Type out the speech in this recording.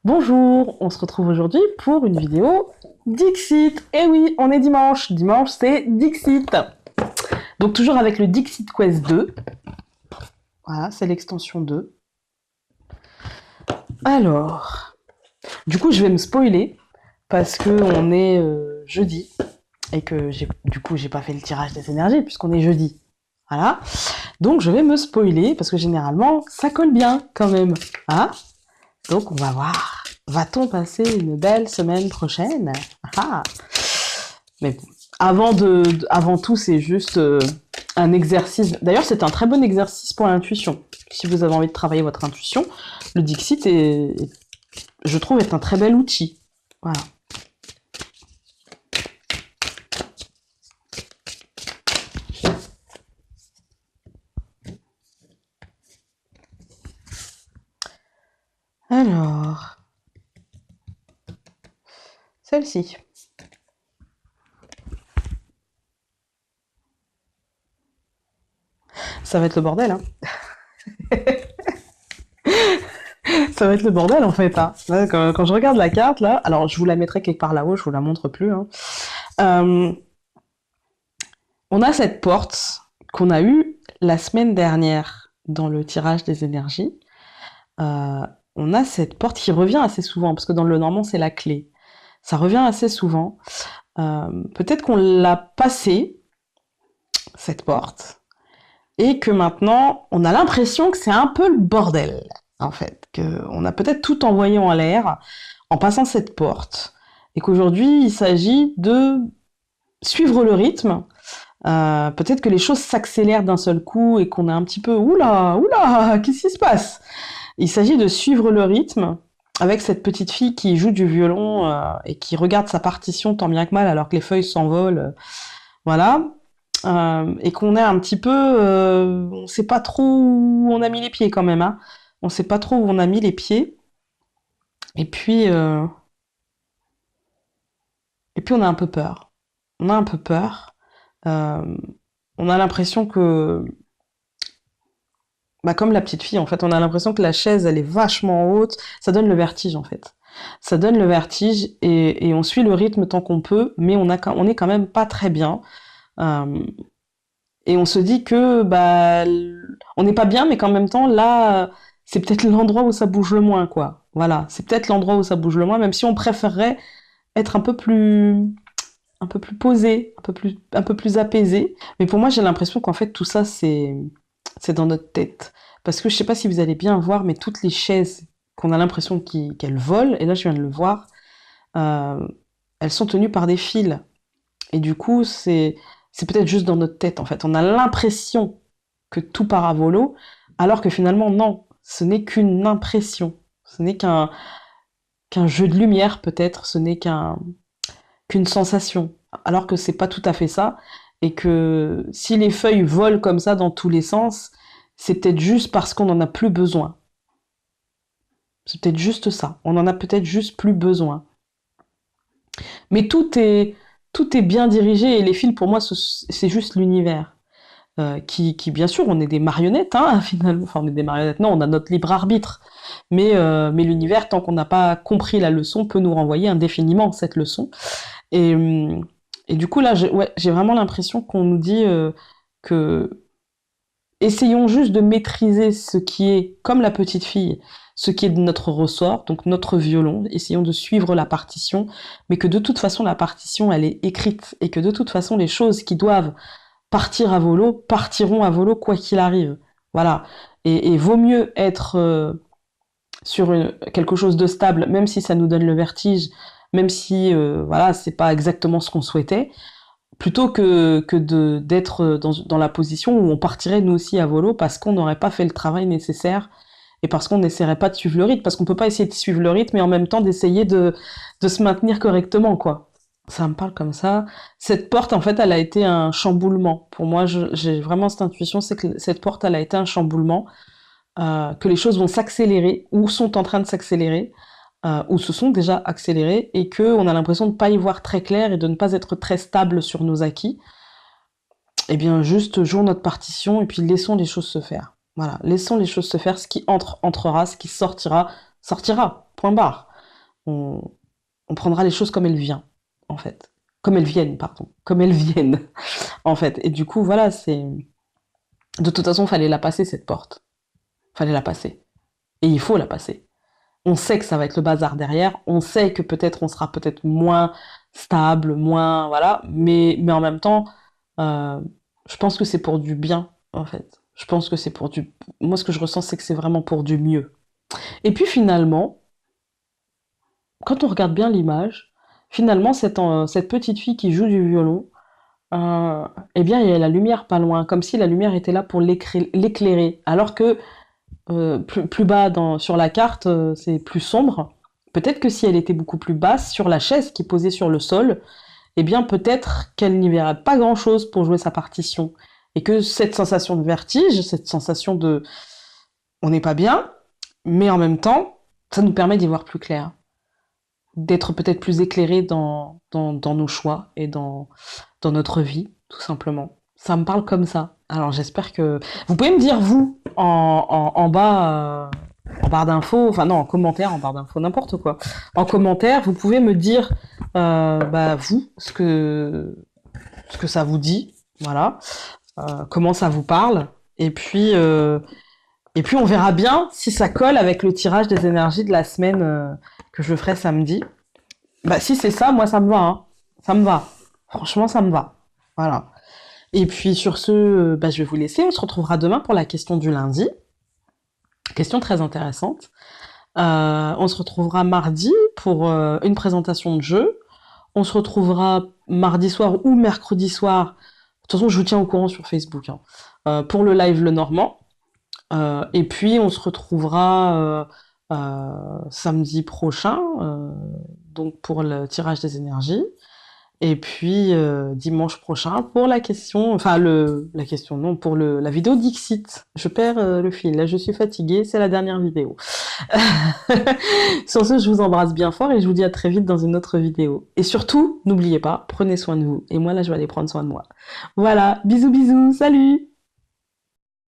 Bonjour, on se retrouve aujourd'hui pour une vidéo Dixit. Eh oui, on est dimanche. Dimanche, c'est Dixit. Donc toujours avec le Dixit Quest 2. Voilà, c'est l'extension 2. Alors, du coup, je vais me spoiler parce que on est jeudi et que j'ai pas fait le tirage des énergies puisqu'on est jeudi. Voilà. Donc je vais me spoiler parce que généralement, ça colle bien quand même. Hein. Donc on va voir. Va-t-on passer une belle semaine prochaine? Ah. Mais bon, avant tout, c'est juste un exercice. D'ailleurs, c'est un très bon exercice pour l'intuition. Si vous avez envie de travailler votre intuition, le Dixit je trouve, est un très bel outil. Voilà. Alors, celle-ci. Ça va être le bordel, hein. Ça va être le bordel en fait. Hein. Là, quand je regarde la carte là, alors je vous la mettrai quelque part là-haut, je vous la montre plus. Hein. Euh, on a cette porte qu'on a eue la semaine dernière dans le tirage des énergies. Euh, on a cette porte qui revient assez souvent parce que dans le normand c'est la clé. Ça revient assez souvent. Peut-être qu'on l'a passée cette porte et que maintenant on a l'impression que c'est un peu le bordel en fait, que on a peut-être tout envoyé en l'air en passant cette porte et qu'aujourd'hui il s'agit de suivre le rythme. Peut-être que les choses s'accélèrent d'un seul coup et qu'on a un petit peu oula oula qu'est-ce qui se passe. Il s'agit de suivre le rythme avec cette petite fille qui joue du violon et qui regarde sa partition tant bien que mal alors que les feuilles s'envolent. Voilà. Et qu'on est un petit peu, on sait pas trop où on a mis les pieds quand même. Hein. On sait pas trop où on a mis les pieds. Et puis, euh, et puis on a un peu peur. On a un peu peur. Euh, on a l'impression que, bah comme la petite fille en fait, on a l'impression que la chaise elle est vachement haute. Ça donne le vertige en fait. Ça donne le vertige et on suit le rythme tant qu'on peut, mais on est quand même pas très bien. Euh, Et on se dit que bah on n'est pas bien, mais qu'en même temps là, c'est peut-être l'endroit où ça bouge le moins, quoi. Voilà, c'est peut-être l'endroit où ça bouge le moins, même si on préférerait être un peu plus posé, un peu plus apaisé. Mais pour moi, j'ai l'impression qu'en fait tout ça c'est dans notre tête, parce que je sais pas si vous allez bien voir, mais toutes les chaises qu'on a l'impression qu'elles volent, et là je viens de le voir, euh, elles sont tenues par des fils. Et du coup, c'est peut-être juste dans notre tête, en fait. On a l'impression que tout part à volo, alors que finalement, non. Ce n'est qu'une impression. Ce n'est qu'un jeu de lumière, peut-être. Ce n'est qu'une sensation. Alors que c'est pas tout à fait ça. Et que si les feuilles volent comme ça dans tous les sens, c'est peut-être juste parce qu'on n'en a plus besoin. C'est peut-être juste ça. On en a peut-être juste plus besoin. Mais tout est bien dirigé et les fils, pour moi, c'est juste l'univers. Bien sûr, on est des marionnettes, hein, finalement. Enfin, on est des marionnettes, non, on a notre libre arbitre. Mais l'univers, tant qu'on n'a pas compris la leçon, peut nous renvoyer indéfiniment cette leçon. Et, hum, et du coup, là, j'ai vraiment l'impression qu'on nous dit que essayons juste de maîtriser ce qui est, comme la petite fille, ce qui est de notre ressort, donc notre violon, essayons de suivre la partition, mais que de toute façon, la partition, elle est écrite, et que de toute façon, les choses qui doivent partir à volo, partiront à volo quoi qu'il arrive. Voilà. Et vaut mieux être quelque chose de stable, même si ça nous donne le vertige, même si voilà, c'est pas exactement ce qu'on souhaitait, plutôt d'être dans la position où on partirait nous aussi à volo parce qu'on n'aurait pas fait le travail nécessaire et parce qu'on n'essaierait pas de suivre le rythme, parce qu'on peut pas essayer de suivre le rythme et en même temps d'essayer de se maintenir correctement, quoi. Ça me parle comme ça. Cette porte, en fait, elle a été un chamboulement. Pour moi, j'ai vraiment cette intuition, c'est que cette porte, elle a été un chamboulement, que les choses vont s'accélérer, ou sont en train de s'accélérer, ou se sont déjà accélérées, et qu'on a l'impression de ne pas y voir très clair et de ne pas être très stable sur nos acquis. Eh bien, juste jouons notre partition et puis laissons les choses se faire. Voilà, laissons les choses se faire. Ce qui entre, entrera. Ce qui sortira, sortira. Point barre. On, on prendra les choses comme elles viennent, en fait. Comme elles viennent, pardon. Comme elles viennent, en fait. Et du coup, voilà, c'est... De toute façon, fallait la passer, cette porte. Fallait la passer. Et il faut la passer. On sait que ça va être le bazar derrière. On sait que peut-être on sera peut-être moins stable, moins... Voilà. Mais en même temps, euh, je pense que c'est pour du bien, en fait. Je pense que c'est pour du... Moi, ce que je ressens, c'est que c'est vraiment pour du mieux. Et puis finalement, quand on regarde bien l'image, finalement, cette petite fille qui joue du violon, euh, eh bien, il y a la lumière pas loin, comme si la lumière était là pour l'éclairer. Alors que plus bas sur la carte, c'est plus sombre. Peut-être que si elle était beaucoup plus basse sur la chaise qui est posée sur le sol, eh bien, peut-être qu'elle n'y verrait pas grand-chose pour jouer sa partition. Et que cette sensation de vertige, cette sensation de on n'est pas bien, mais en même temps, ça nous permet d'y voir plus clair, d'être peut-être plus éclairé dans nos choix et dans notre vie, tout simplement. Ça me parle comme ça. Alors j'espère que... Vous pouvez me dire, vous, en bas, en barre d'infos, enfin non, en commentaire, en barre d'infos, n'importe quoi. En commentaire, vous pouvez me dire, bah, vous, ce que ça vous dit, voilà, comment ça vous parle, et puis on verra bien si ça colle avec le tirage des énergies de la semaine que je ferai samedi. Bah si c'est ça, moi ça me va, hein. Ça me va. Franchement, ça me va. Voilà. Et puis sur ce, bah, je vais vous laisser. On se retrouvera demain pour la question du lundi. Question très intéressante. On se retrouvera mardi pour une présentation de jeu. On se retrouvera mardi soir ou mercredi soir. De toute façon, je vous tiens au courant sur Facebook, hein, pour le live Le Normand. Et puis on se retrouvera samedi prochain, donc pour le tirage des énergies. Et puis dimanche prochain pour la question, enfin la question non, pour la vidéo Dixit. Je perds le fil, là je suis fatiguée, c'est la dernière vidéo. Sur ce, je vous embrasse bien fort et je vous dis à très vite dans une autre vidéo. Et surtout, n'oubliez pas, prenez soin de vous. Et moi là, je vais aller prendre soin de moi. Voilà, bisous bisous, salut!